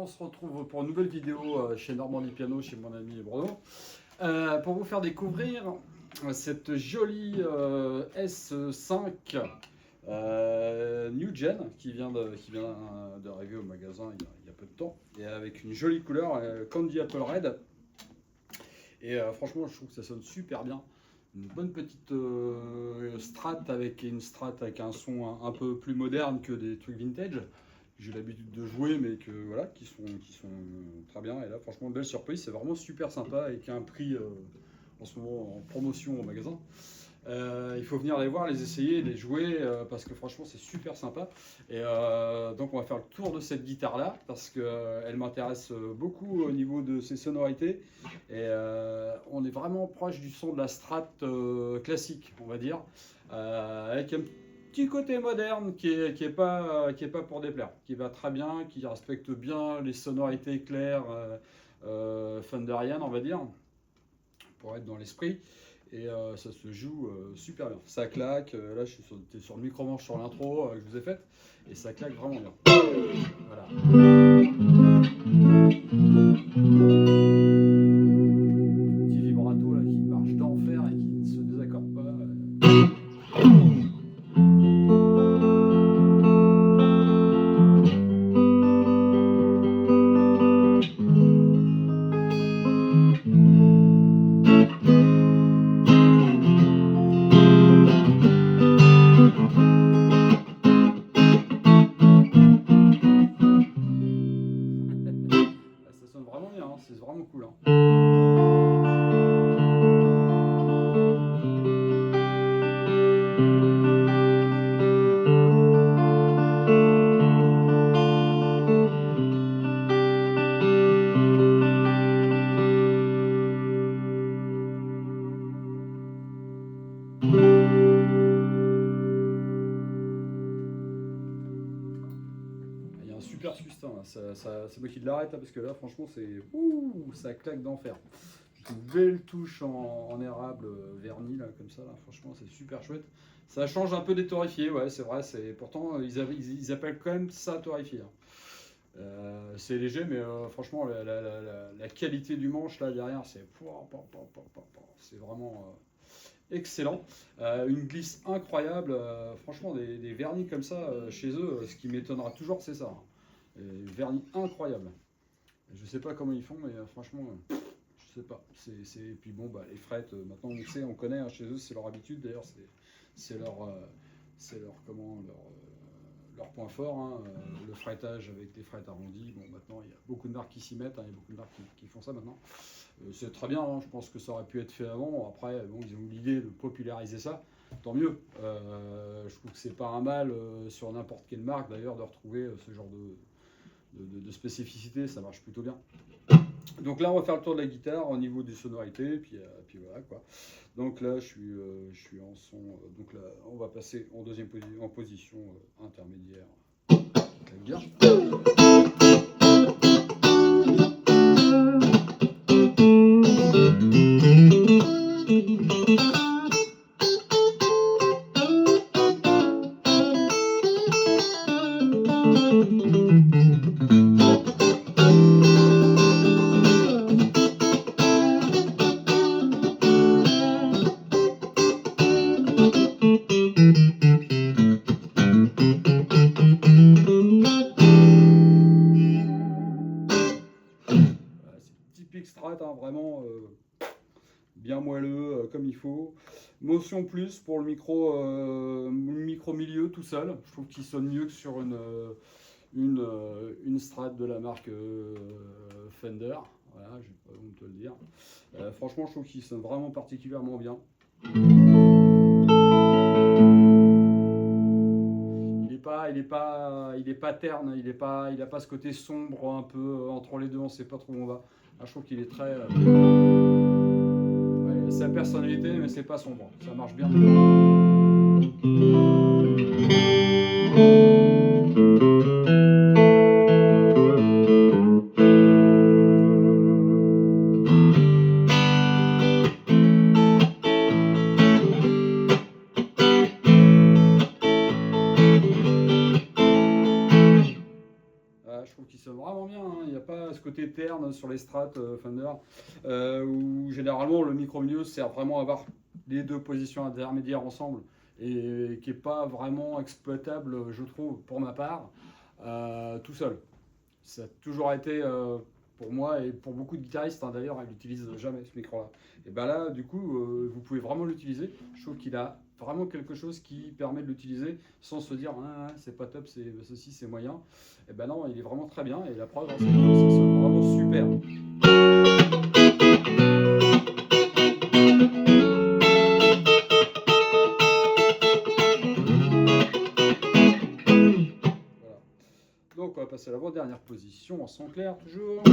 on se retrouve pour une nouvelle vidéo chez Normandie Piano, chez mon ami Bruno, pour vous faire découvrir cette jolie S5 New Gen qui vient d'arriver au magasin il y a peu de temps, et avec une jolie couleur Candy Apple Red. Et franchement, je trouve que ça sonne super bien. Une bonne petite strat avec un son un peu plus moderne que des trucs vintage. J'ai l'habitude de jouer, mais qui sont très bien. Et là, franchement, belle surprise. C'est vraiment super sympa, avec un prix en ce moment en promotion au magasin. Il faut venir les voir, les essayer, les jouer, parce que franchement c'est super sympa. Et donc on va faire le tour de cette guitare là, parce qu'elle m'intéresse beaucoup au niveau de ses sonorités. Et on est vraiment proche du son de la Strat classique, on va dire, avec un petit côté moderne qui est pas pour déplaire, qui va très bien, qui respecte bien les sonorités claires Fenderian, on va dire, pour être dans l'esprit. Et ça se joue super bien. Ça claque, là je suis sur le micro-manche sur l'intro que je vous ai faite, et ça claque vraiment bien. Voilà. Petit vibrato là qui marche d'enfer et qui ne se désaccorde pas. Ça sonne vraiment bien, hein, c'est vraiment cool. Il y a un super sustain là. C'est moi qui l'arrête là, parce que là franchement ça claque d'enfer. Une belle touche en érable verni là, comme ça là. Franchement c'est super chouette. Ça change un peu des torréfiés, ouais c'est vrai. Pourtant ils appellent quand même ça torréfié, hein. C'est léger, mais franchement la qualité du manche là derrière, c'est vraiment excellent. Une glisse incroyable. Franchement des vernis comme ça chez eux, ce qui m'étonnera toujours c'est ça, hein. Vernis incroyable. Je sais pas comment ils font, mais franchement je sais pas. Et puis bon, bah, les frettes, maintenant on sait, on connaît, hein, chez eux c'est leur habitude. D'ailleurs c'est leur point fort, hein, le fretage avec des frettes arrondies. Bon, maintenant il y a beaucoup de marques qui s'y mettent, hein, il y a beaucoup de marques qui font ça maintenant. C'est très bien, hein, je pense que ça aurait pu être fait avant. Après, bon, ils ont eu l'idée de populariser ça, tant mieux. Je trouve que c'est pas un mal sur n'importe quelle marque d'ailleurs de retrouver ce genre de spécificité, ça marche plutôt bien. Donc là on va faire le tour de la guitare au niveau des sonorités, puis voilà quoi. Donc là je suis en son, donc là on va passer en position intermédiaire. Bien. Typique Strat, hein, vraiment bien moelleux comme il faut. Motion plus pour le micro milieu tout seul. Je trouve qu'il sonne mieux que sur une Strat de la marque Fender. Voilà, je vais pas vous te le dire. Franchement, je trouve qu'il sonne vraiment particulièrement bien. Il est pas terne, il a pas ce côté sombre un peu entre les deux, on sait pas trop où on va. Là, je trouve qu'il est très ouais, sa personnalité, mais c'est pas sombre, ça marche bien. Je trouve qu'il sonne vraiment bien, hein. n'y a pas ce côté terne sur les strats Fender, où généralement le micro-milieu sert vraiment à avoir les deux positions intermédiaires ensemble et qui n'est pas vraiment exploitable, je trouve, pour ma part, tout seul. Ça a toujours été, pour moi et pour beaucoup de guitaristes, hein, d'ailleurs, ils n'utilisent jamais ce micro-là. Et bien là, du coup, vous pouvez vraiment l'utiliser. Je trouve qu'il a vraiment quelque chose qui permet de l'utiliser sans se dire ah, c'est pas top, c'est ceci, c'est moyen. Et ben non, il est vraiment très bien. Et la preuve, hein, c'est que ça sonne vraiment super. Donc on va passer à l'avant-dernière position en son clair toujours.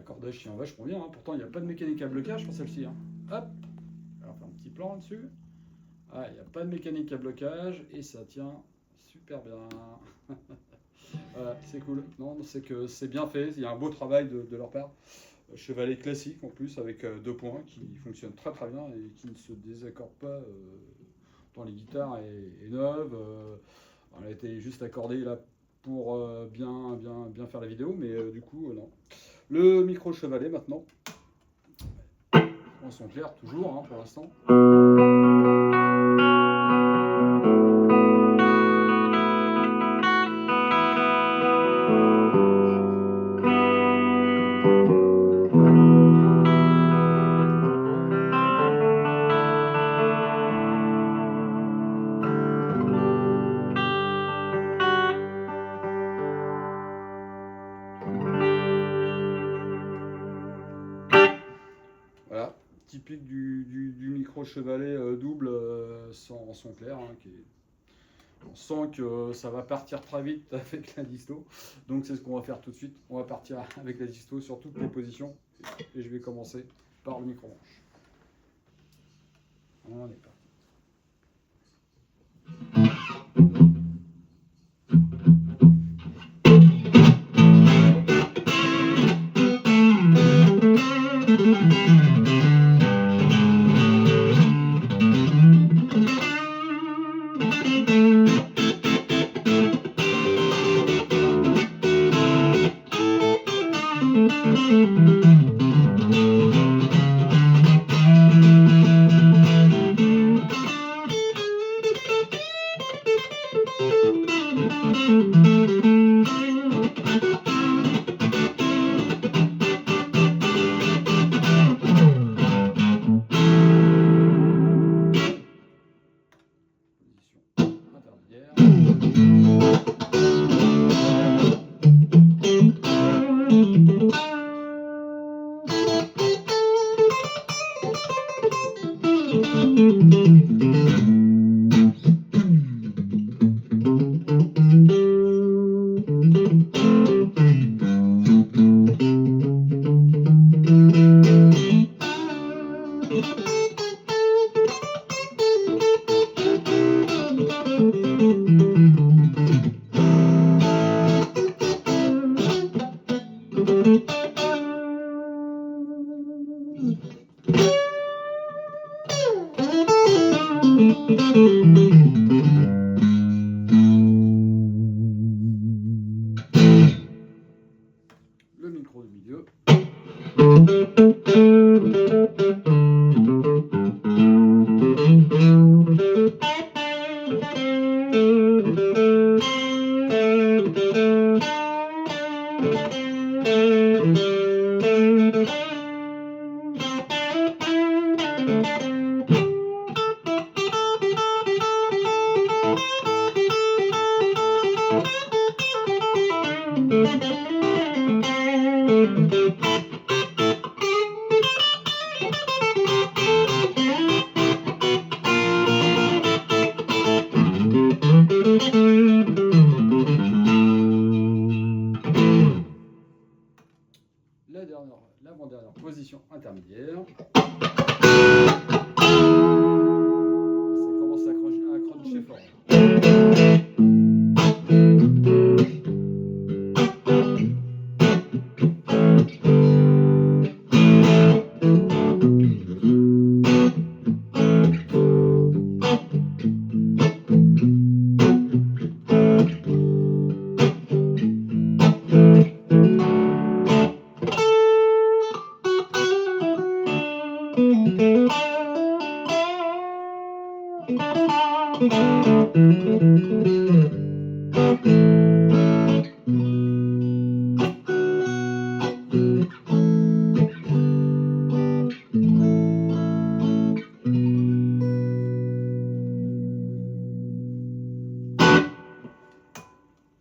Cordage tient vachement bien, hein. Pourtant il n'y a pas de mécanique à blocage pour celle-ci. Hein. Hop, alors on fait un petit plan là-dessus. Ah, il n'y a pas de mécanique à blocage et ça tient super bien. Voilà, c'est cool. Non, c'est que c'est bien fait, il y a un beau travail de leur part. Chevalet classique en plus avec 2 points qui fonctionne très très bien et qui ne se désaccorde pas dans les guitares est neuve. Elle a été juste accordée là pour bien faire la vidéo, mais du coup non. Le micro chevalet maintenant. En son clair toujours hein, pour l'instant. Voilà, typique du micro chevalet double sans son clair. Hein, on sent que ça va partir très vite avec la disto. Donc c'est ce qu'on va faire tout de suite. On va partir avec la disto sur toutes les positions. Et je vais commencer par le micro-manche. On est parti. Le micro du milieu. L'avant-dernière position intermédiaire. Ça commence à cruncher fort.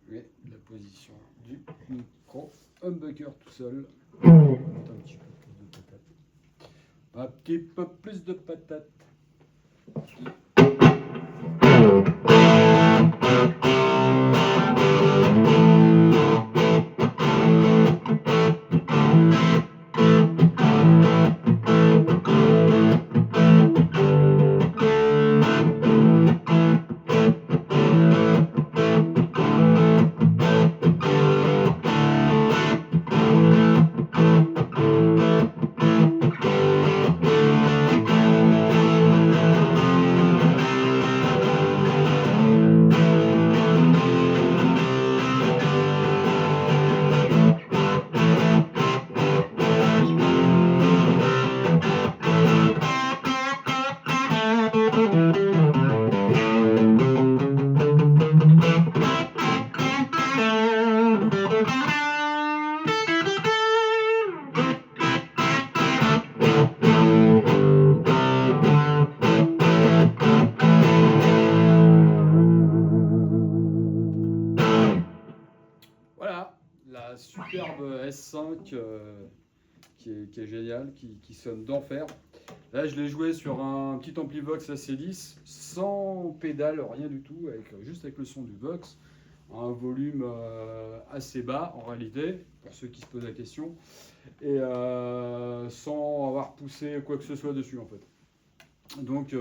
Et la position du micro humbucker tout seul. Un petit peu plus de patate. Un petit peu plus de patate. Voilà, la superbe S5 qui est géniale, qui sonne d'enfer. Là, je l'ai joué sur un petit ampli Vox AC10, sans pédale, rien du tout, juste avec le son du Vox, un volume assez bas en réalité, pour ceux qui se posent la question, et sans avoir poussé quoi que ce soit dessus en fait. Donc,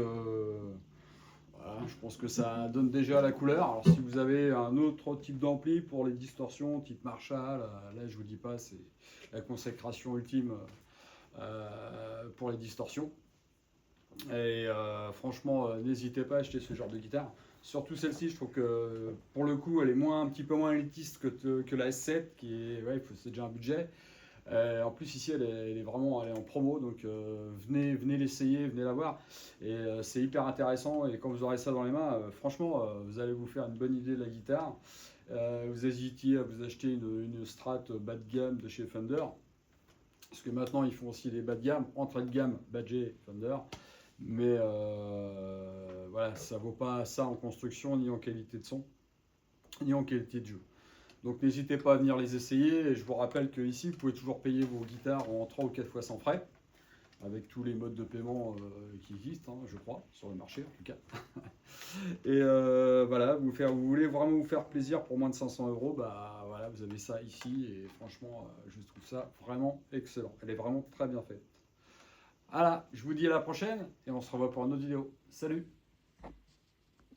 voilà, je pense que ça donne déjà la couleur. Alors si vous avez un autre type d'ampli pour les distorsions, type Marshall, là je vous dis pas, c'est la consécration ultime pour les distorsions. Et franchement, n'hésitez pas à acheter ce genre de guitare. Surtout celle-ci, je trouve que pour le coup, elle est un petit peu moins élitiste que la S7, qui est, ouais, c'est déjà un budget. En plus ici elle est vraiment en promo, donc venez l'essayer, venez la voir, et c'est hyper intéressant, et quand vous aurez ça dans les mains, franchement vous allez vous faire une bonne idée de la guitare. Vous hésitiez à vous acheter une Strat bas de gamme de chez Fender, parce que maintenant ils font aussi des bas de gamme, entrée de gamme, Badger, Fender, mais voilà, ça vaut pas ça en construction, ni en qualité de son, ni en qualité de jeu. Donc n'hésitez pas à venir les essayer. Et je vous rappelle qu'ici, vous pouvez toujours payer vos guitares en 3 ou 4 fois sans frais, avec tous les modes de paiement qui existent, hein, je crois, sur le marché en tout cas. Et voilà, vous voulez vraiment vous faire plaisir pour moins de 500 €, bah voilà, vous avez ça ici. Et franchement, je trouve ça vraiment excellent. Elle est vraiment très bien faite. Voilà, je vous dis à la prochaine et on se revoit pour une autre vidéo. Salut!